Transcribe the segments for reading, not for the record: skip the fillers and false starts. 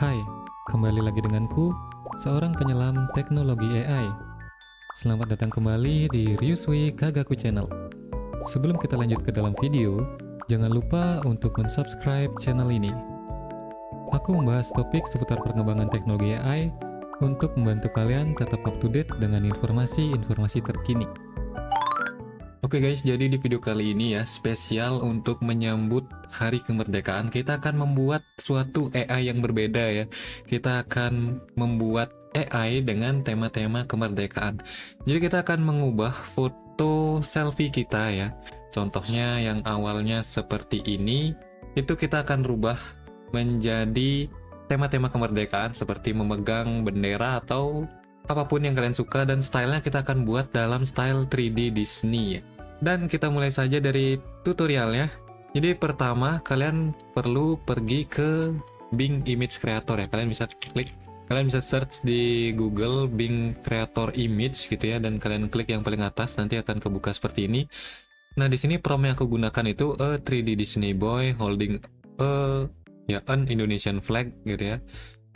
Hai, kembali lagi denganku, seorang penyelam teknologi AI. Selamat datang kembali di Ryusui Kagaku Channel. Sebelum kita lanjut ke dalam video, jangan lupa untuk mensubscribe channel ini. Aku membahas topik seputar perkembangan teknologi AI untuk membantu kalian tetap up to date dengan informasi-informasi terkini. Oke guys, jadi di video kali ini ya, spesial untuk menyambut Hari Kemerdekaan, kita akan membuat suatu AI yang berbeda ya. Kita akan membuat AI dengan tema-tema kemerdekaan. Jadi kita akan mengubah foto selfie kita ya. Contohnya yang awalnya seperti ini, itu kita akan rubah menjadi tema-tema kemerdekaan seperti memegang bendera atau apapun yang kalian suka, dan stylenya kita akan buat dalam style 3D Disney ya. Dan kita mulai saja dari tutorialnya. Jadi pertama kalian perlu pergi ke Bing Image Creator ya. Kalian bisa search di Google Bing Creator Image gitu ya, dan kalian klik yang paling atas, nanti akan kebuka seperti ini. Nah, di sini prompt yang aku gunakan itu a 3D Disney boy holding an Indonesian flag gitu ya.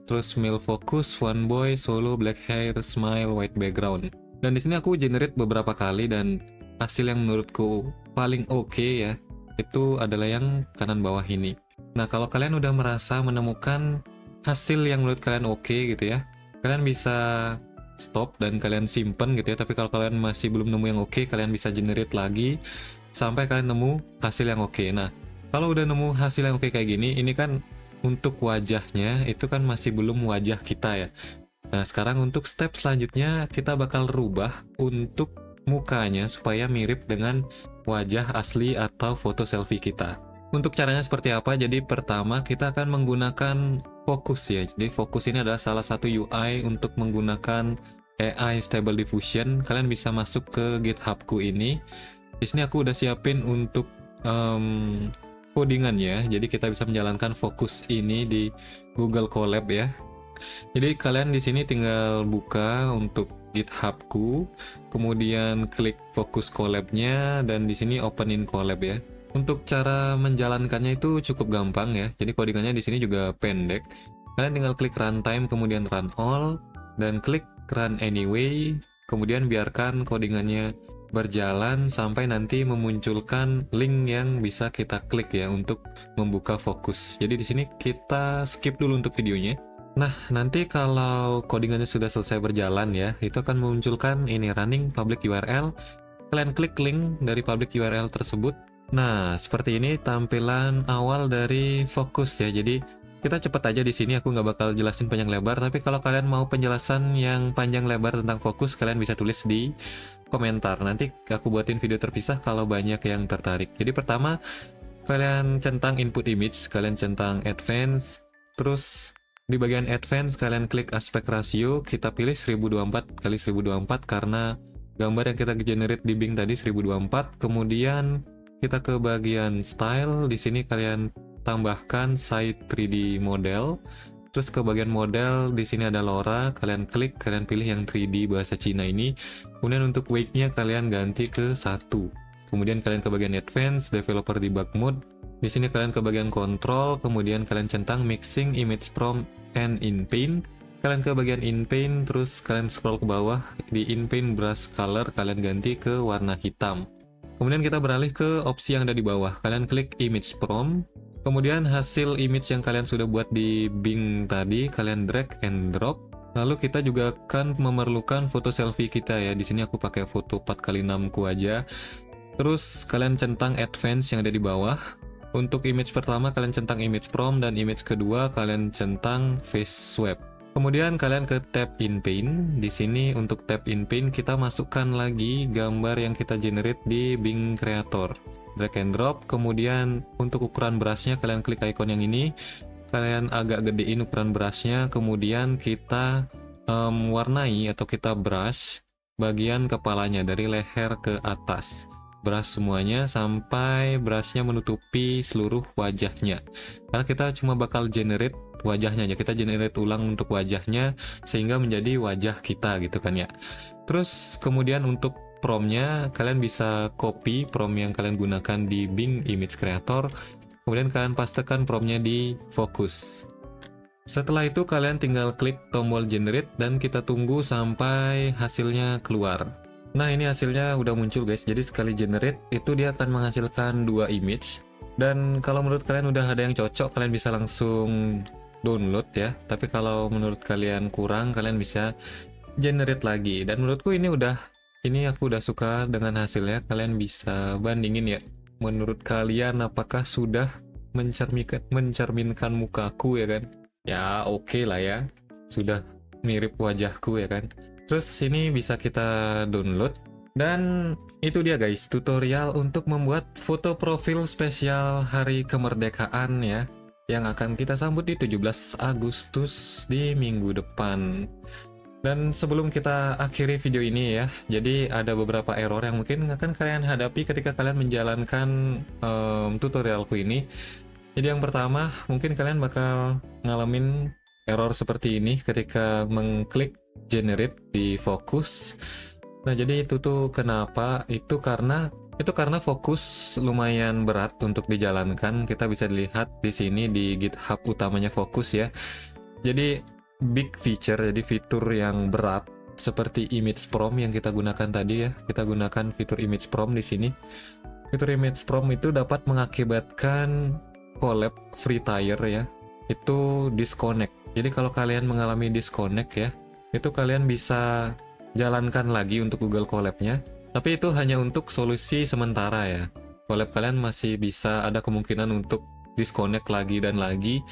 Terus male focus, one boy, solo, black hair, smile, white background. Dan di sini aku generate beberapa kali, dan hasil yang menurutku paling oke ya, itu adalah yang kanan bawah ini. Nah, kalau kalian udah merasa menemukan hasil yang menurut kalian oke gitu ya, kalian bisa stop dan kalian simpen gitu ya. Tapi kalau kalian masih belum nemu yang oke, kalian bisa generate lagi sampai kalian nemu hasil yang oke. Nah, kalau udah nemu hasil yang oke kayak gini, ini kan untuk wajahnya itu kan masih belum wajah kita ya. Nah, sekarang untuk step selanjutnya kita bakal rubah untuk mukanya supaya mirip dengan wajah asli atau foto selfie kita. Untuk caranya seperti apa? Jadi pertama kita akan menggunakan Focus ya. Jadi Focus ini adalah salah satu UI untuk menggunakan AI Stable Diffusion. Kalian bisa masuk ke GitHub-ku ini. Di sini aku udah siapin untuk codingan ya. Jadi kita bisa menjalankan Focus ini di Google Colab ya. Jadi kalian di sini tinggal buka untuk GitHub-ku, kemudian klik fokus collab-nya, dan di sini open in collab ya. Untuk cara menjalankannya itu cukup gampang ya. Jadi codingannya di sini juga pendek. Kalian tinggal klik runtime, kemudian run all, dan klik run anyway, kemudian biarkan codingannya berjalan sampai nanti memunculkan link yang bisa kita klik ya untuk membuka fokus. Jadi di sini kita skip dulu untuk videonya. Nah, nanti kalau codingannya sudah selesai berjalan ya, itu akan memunculkan ini running public URL. Kalian klik link dari public URL tersebut. Nah, seperti ini tampilan awal dari fokus ya. Jadi kita cepat aja di sini, aku nggak bakal jelasin panjang lebar. Tapi kalau kalian mau penjelasan yang panjang lebar tentang fokus, kalian bisa tulis di komentar. Nanti aku buatin video terpisah kalau banyak yang tertarik. Jadi pertama, kalian centang input image, kalian centang advance, terus di bagian advance kalian klik aspect ratio, kita pilih 1024 kali 1024 karena gambar yang kita generate di Bing tadi 1024. Kemudian kita ke bagian style, di sini kalian tambahkan side 3D model. Terus ke bagian model, di sini ada LoRa, kalian klik, kalian pilih yang 3D bahasa Cina ini. Kemudian untuk weight-nya kalian ganti ke 1. Kemudian kalian ke bagian advance, developer debug mode. Di sini kalian ke bagian control, kemudian kalian centang mixing image from and in paint. Kalian ke bagian in paint, terus kalian scroll ke bawah di in paint brush color, kalian ganti ke warna hitam. Kemudian kita beralih ke opsi yang ada di bawah. Kalian klik image from. Kemudian hasil image yang kalian sudah buat di Bing tadi, kalian drag and drop. Lalu kita juga akan memerlukan foto selfie kita ya. Di sini aku pakai foto 4x6 ku aja. Terus kalian centang advance yang ada di bawah. Untuk image pertama kalian centang image from, dan image kedua kalian centang face swap. Kemudian kalian ke tab in paint. Di sini untuk tab in paint kita masukkan lagi gambar yang kita generate di Bing Creator. Drag and drop. Kemudian untuk ukuran brushnya kalian klik icon yang ini. Kalian agak gedein ukuran brushnya. Kemudian kita warnai atau kita brush bagian kepalanya dari leher ke atas. Brush semuanya sampai brushnya menutupi seluruh wajahnya. Karena kita cuma bakal generate wajahnya aja, kita generate ulang untuk wajahnya sehingga menjadi wajah kita gitu kan ya. Terus kemudian untuk promptnya kalian bisa copy prompt yang kalian gunakan di Bing Image Creator, kemudian kalian pastekan promptnya di Focus. Setelah itu kalian tinggal klik tombol generate dan kita tunggu sampai hasilnya keluar. Nah, ini hasilnya udah muncul guys. Jadi sekali generate itu dia akan menghasilkan 2 image. Dan kalau menurut kalian udah ada yang cocok, kalian bisa langsung download ya. Tapi kalau menurut kalian kurang, kalian bisa generate lagi. Dan menurutku ini aku udah suka dengan hasilnya. Kalian bisa bandingin ya. Menurut kalian apakah sudah mencerminkan mukaku ya kan? Ya oke lah ya, sudah mirip wajahku ya kan. Terus ini bisa kita download. Dan itu dia guys, tutorial untuk membuat foto profil spesial hari kemerdekaan ya, yang akan kita sambut di 17 Agustus di minggu depan. Dan sebelum kita akhiri video ini ya, jadi ada beberapa error yang mungkin akan kalian hadapi ketika kalian menjalankan tutorialku ini. Jadi yang pertama, mungkin kalian bakal ngalamin error seperti ini ketika mengklik generate di fokus. Nah, jadi itu tuh kenapa? Itu karena fokus lumayan berat untuk dijalankan. Kita bisa dilihat di sini di GitHub utamanya fokus ya. Jadi big feature, jadi fitur yang berat seperti image prom yang kita gunakan tadi ya. Kita gunakan fitur image prom di sini. Fitur image prom itu dapat mengakibatkan collab free tier ya, itu disconnect. Jadi kalau kalian mengalami disconnect ya, itu kalian bisa jalankan lagi untuk Google Colab-nya, tapi itu hanya untuk solusi sementara ya. Collab kalian masih bisa ada kemungkinan untuk disconnect lagi dan lagi.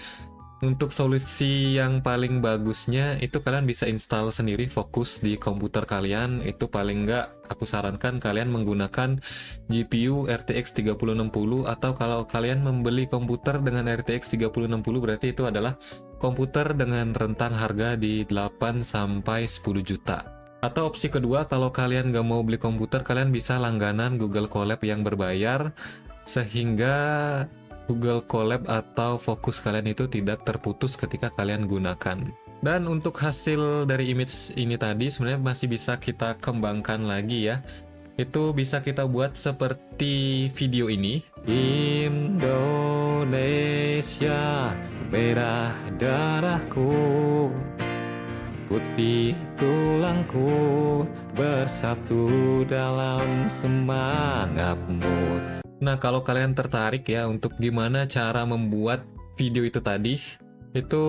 Untuk solusi yang paling bagusnya itu kalian bisa install sendiri fokus di komputer kalian. Itu paling nggak aku sarankan kalian menggunakan GPU RTX 3060, atau kalau kalian membeli komputer dengan RTX 3060 berarti itu adalah komputer dengan rentang harga di 8-10 juta. Atau opsi kedua, kalau kalian nggak mau beli komputer, kalian bisa langganan Google Colab yang berbayar sehingga Google Colab atau fokus kalian itu tidak terputus ketika kalian gunakan. Dan untuk hasil dari image ini tadi sebenarnya masih bisa kita kembangkan lagi ya. Itu bisa kita buat seperti video ini. Indonesia, merah darahku, putih tulangku, bersatu dalam semangatmu. Nah, kalau kalian tertarik ya untuk gimana cara membuat video itu tadi, itu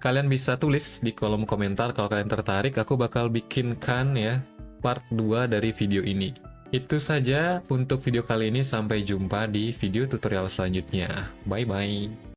kalian bisa tulis di kolom komentar. Kalau kalian tertarik, aku bakal bikinkan ya part 2 dari video ini. Itu saja untuk video kali ini, sampai jumpa di video tutorial selanjutnya. Bye-bye.